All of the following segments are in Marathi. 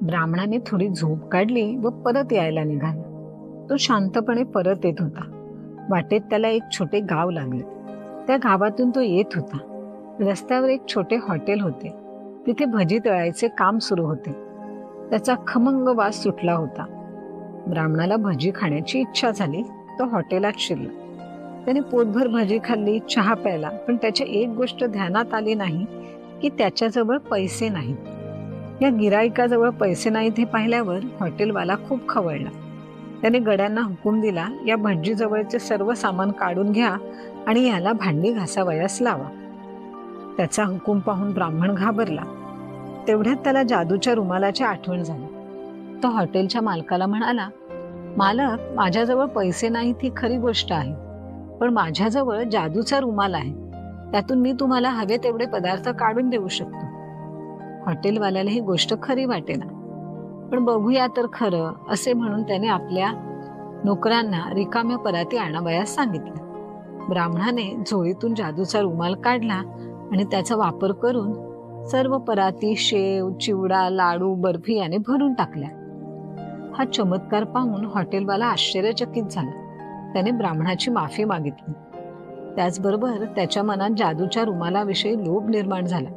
ब्राह्मणाने थोडी झोप काढली व परत यायला निघाला. तो शांतपणे परत येत होता. वाटेत त्याला एक छोटे गाव लागले. त्या गावातून तो येत होता. रस्त्यावर एक छोटे हॉटेल होते. तिथे भजी तळायचे काम सुरू होते. त्याचा खमंग वास सुटला होता. ब्राह्मणाला भजी खाण्याची इच्छा झाली. तो हॉटेलात शिरला. त्याने पोटभर भजी खाल्ली, चहा प्यायला, पण त्याची एक गोष्ट ध्यानात आली नाही की त्याच्याजवळ पैसे नाहीत. या गिराईकाजवळ पैसे नाहीत हे पाहिल्यावर हॉटेलवाला खूप खवळला. त्याने गड्यांना हुकूम दिला, या भटजीजवळचे सर्व सामान काढून घ्या आणि याला भांडी घासावयास लावा. त्याचा हुकूम पाहून ब्राह्मण घाबरला. तेवढ्यात त्याला जादूच्या रुमालाची आठवण झाली. तो हॉटेलच्या मालकाला म्हणाला, मालक, माझ्याजवळ पैसे नाहीत ही खरी गोष्ट आहे, पण माझ्याजवळ जादूचा रुमाल आहे. त्यातून मी तुम्हाला हवे तेवढे पदार्थ काढून देऊ शकतो. हॉटेलवाल्याला ही गोष्ट खरी वाटेना, पण बघूया तर खरं असे म्हणून त्याने आपल्या नोकरांना रिकाम्या पराती आणावयास सांगितलं. ब्राह्मणाने झोळीतून जादूचा रुमाल काढला आणि त्याचा वापर करून सर्व पराती शेव, चिवडा, लाडू, बर्फी याने भरून टाकल्या. हा चमत्कार पाहून हॉटेलवाला आश्चर्यचकित झाला. त्याने ब्राह्मणाची माफी मागितली. त्याचबरोबर त्याच्या मनात जादूच्या रुमालाविषयी लोभ निर्माण झाला.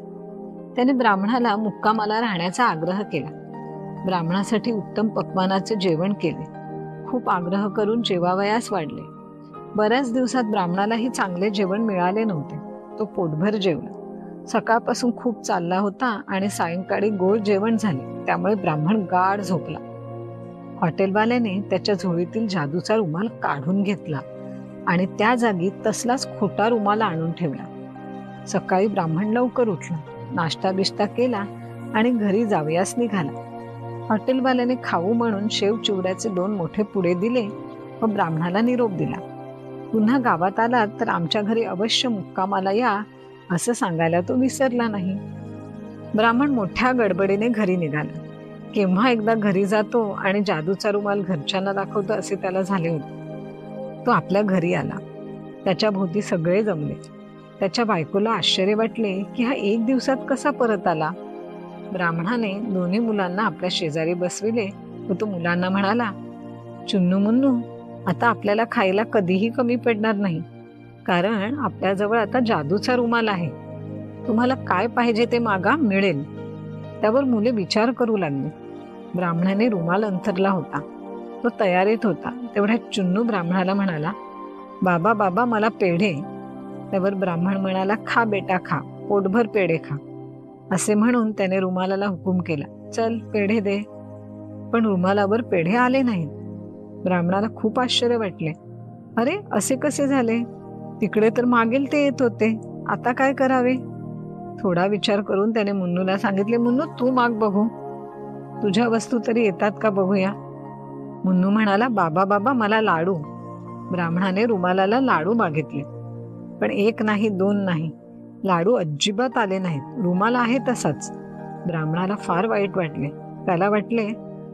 त्याने ब्राह्मणाला मुक्कामाला राहण्याचा आग्रह केला. ब्राह्मणासाठी उत्तम पक्वानाचे जेवण केले. खूप आग्रह करून जेवावयास वाढले. बऱ्याच दिवसात ब्राह्मणालाही चांगले जेवण मिळाले नव्हते. तो पोटभर जेवला. सकाळपासून खूप चालला होता आणि सायंकाळी गोड जेवण झाले, त्यामुळे ब्राह्मण गाढ झोपला. हॉटेलवाल्याने त्याच्या झोळीतील जादूचा रुमाल काढून घेतला आणि त्या जागी तसलाच खोटा रुमाल आणून ठेवला. सकाळी ब्राह्मण लवकर उठला, नाश्ता बिष्टा केला आणि घरी जावयास निघाला. हॉटेलवाल्याने खाऊ म्हणून शेव चिवड्याचे 2 मोठे पुडे दिले व ब्राह्मणाला निरोप दिला. पुन्हा गावात आलात तर आमच्या घरी अवश्य मुक्कामाला या असं सांगायला तो विसरला नाही. ब्राह्मण मोठ्या गडबडीने घरी निघाला. केव्हा एकदा घरी जातो आणि जादूचा रुमाल घरच्यांना दाखवतो असे त्याला झाले होते. तो आपल्या घरी आला. त्याच्या भोवती सगळे जमले. त्याच्या बायकोला आश्चर्य वाटले की हा 1 दिवसात कसा परत आला. ब्राह्मणाने दोन्ही मुलांना आपल्या शेजारी बसविले व तो मुलांना म्हणाला, चुन्नू मुन्नू, आता आपल्याला खायला कधीही कमी पडणार नाही, कारण आपल्याजवळ आता जादूचा रुमाल आहे. तुम्हाला काय पाहिजे ते मागा, मिळेल. त्यावर मुले विचार करू लागली. ब्राह्मणाने रुमाल अंथरला होता. तो तयारीत होता. तेवढ्यात चुन्नू ब्राह्मणाला म्हणाला, बाबा बाबा, मला पेढे. त्यावर ब्राह्मण म्हणाला, खा बेटा खा, पोटभर पेढे खा. असे म्हणून त्याने रुमालाला हुकूम केला, चल पेढे दे. पण रुमालावर पेढे आले नाहीत. ब्राह्मणाला खूप आश्चर्य वाटले. अरे, असे कसे झाले? तिकडे तर मागेल ते येत होते, आता काय करावे? थोडा विचार करून त्याने मुन्नूला सांगितले, मुन्नू तू माग बघू, तुझ्या वस्तू तरी येतात का बघूया. मुन्नू म्हणाला, बाबा बाबा, मला लाडू. ब्राह्मणाने रुमालाला लाडू मागितले, पण 1 नाही 2 नाही, लाडू अजिबात आले नाहीत. रुमाल आहे तसाच. ब्राह्मणाला फार वाईट वाटले. त्याला वाटले,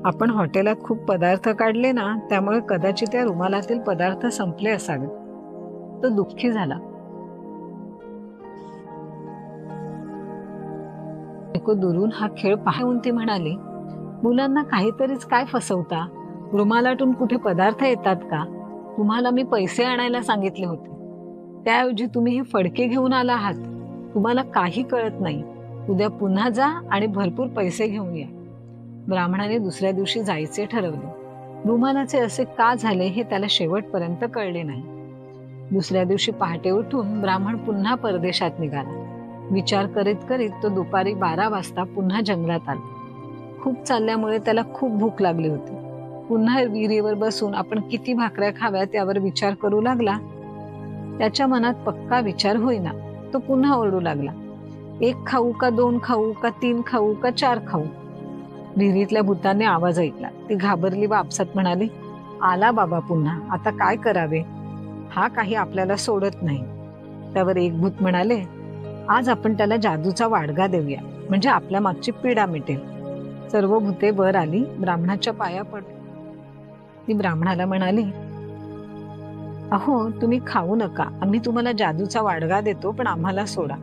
आपण हॉटेलात खूप पदार्थ काढले ना, त्यामुळे कदाचित त्या रुमालातील पदार्थ संपले असावे. तो दुःखी झाला. दुरून हा खेळ पाहून ती म्हणाली, मुलांना काहीतरीच काय फसवता? रुमालातून कुठे पदार्थ येतात का? तुम्हाला मी पैसे आणायला सांगितले होते, त्याऐवजी तुम्ही हे फडके घेऊन आला आहात. तुम्हाला काही कळत नाही. उद्या पुन्हा जा आणि भरपूर पैसे घेऊन या. ब्राह्मणाने दुसऱ्या दिवशी जायचे ठरवले. रुमालाचे असे का झाले हे त्याला शेवटपर्यंत कळले नाही. दुसऱ्या दिवशी पहाटे उठून ब्राह्मण पुन्हा परदेशात निघाला. विचार करीत करीत तो दुपारी 12 वाजता पुन्हा जंगलात आला. खूप चालल्यामुळे त्याला खूप भूक लागली होती. पुन्हा विहिरीवर बसून आपण किती भाकऱ्या खाव्यात यावर विचार करू लागला. त्याच्या मनात पक्का विचार होईना. तो पुन्हा ओरडू लागला, 1 खाऊ का 2 खाऊ का 3 खाऊ का 4 खाऊ? विहिरीतल्या भूताने आवाज ऐकला. ती घाबरली व आपसात म्हणाली, आला बाबा पुन्हा, आता काय करावे? हा काही आपल्याला सोडत नाही. त्यावर एक भूत म्हणाले, आज आपण त्याला जादूचा वाडगा देऊया, म्हणजे आपल्या मागची पीडा मिटेल. सर्व भूते वर आली. ब्राह्मणाच्या पाया पडली. ती ब्राह्मणाला म्हणाली, अहो, तुम्ही खाऊ नका, आम्ही तुम्हाला जादूचा वाडगा देतो, पण आम्हाला सोडा.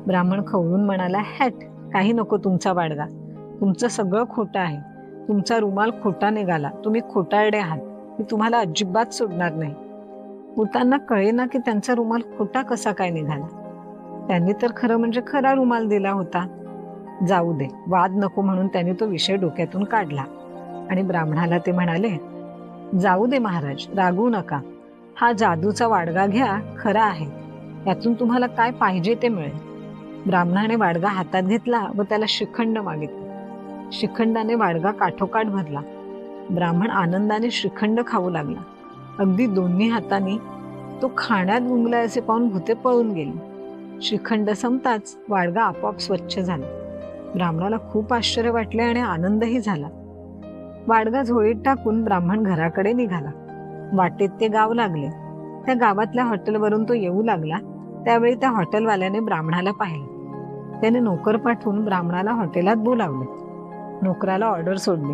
ब्राह्मण खवळून म्हणाला, हॅट, काही नको तुमचा वाडगा. तुमचं सगळं खोटं आहे. तुमचा रुमाल खोटा निघाला. तुम्ही खोटारडे आहात. मी तुम्हाला अजिबात सोडणार नाही. भूतांना कळेना की त्यांचा रुमाल खोटा कसा काय निघाला. त्यांनी तर खरं म्हणजे खरा रुमाल दिला होता. जाऊ दे, वाद नको म्हणून त्यांनी तो विषय डोक्यातून काढला आणि ब्राह्मणाला ते म्हणाले, जाऊ दे महाराज, रागवू नका. हा जादूचा वाडगा घ्या, खरा आहे. यातून तुम्हाला काय पाहिजे ते मिळेल. ब्राह्मणाने वाडगा हातात घेतला व त्याला श्रीखंड मागितलं. श्रीखंडाने वाडगा काठोकाठ भरला. ब्राह्मण आनंदाने श्रीखंड खाऊ लागला. अगदी दोन्ही हातांनी तो खाण्यात गुंगलाय असे पाहून भूते पळून गेली. श्रीखंड संपताच वाडगा आपोआप स्वच्छ झाला. ब्राह्मणाला खूप आश्चर्य वाटले आणि आनंदही झाला. वाडगा झोळीत टाकून ब्राह्मण घराकडे निघाला. वाटेत ते गाव लागले. त्या गावातल्या हॉटेलवरून तो येऊ लागला. त्यावेळी त्या हॉटेलवाल्याने ब्राह्मणाला पाहिले. त्याने नोकर पाठवून ब्राह्मणाला हॉटेलात बोलावले. नोकराला ऑर्डर सोडली,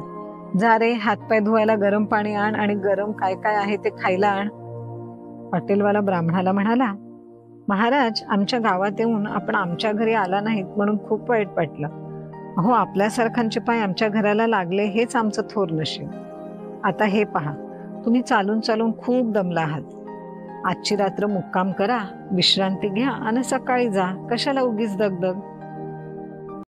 जा रे, हातपाय धुवायला गरम पाणी आण आणि गरम काय काय आहे ते खायला आण. हॉटेलवाला ब्राह्मणाला म्हणाला, महाराज, आमच्या गावात येऊन आपण आमच्या घरी आला नाहीत म्हणून खूप वाईट वाटलं. अहो, आपल्यासारखांचे पाय आमच्या घराला लागले हेच आमचं थोर नशीब. आता हे पहा, तुम्ही चालून चालून खूप दमला आहात. आजची रात्र मुक्काम करा, विश्रांती घ्या आणि सकाळी जा. कशाला उगीच दगदग.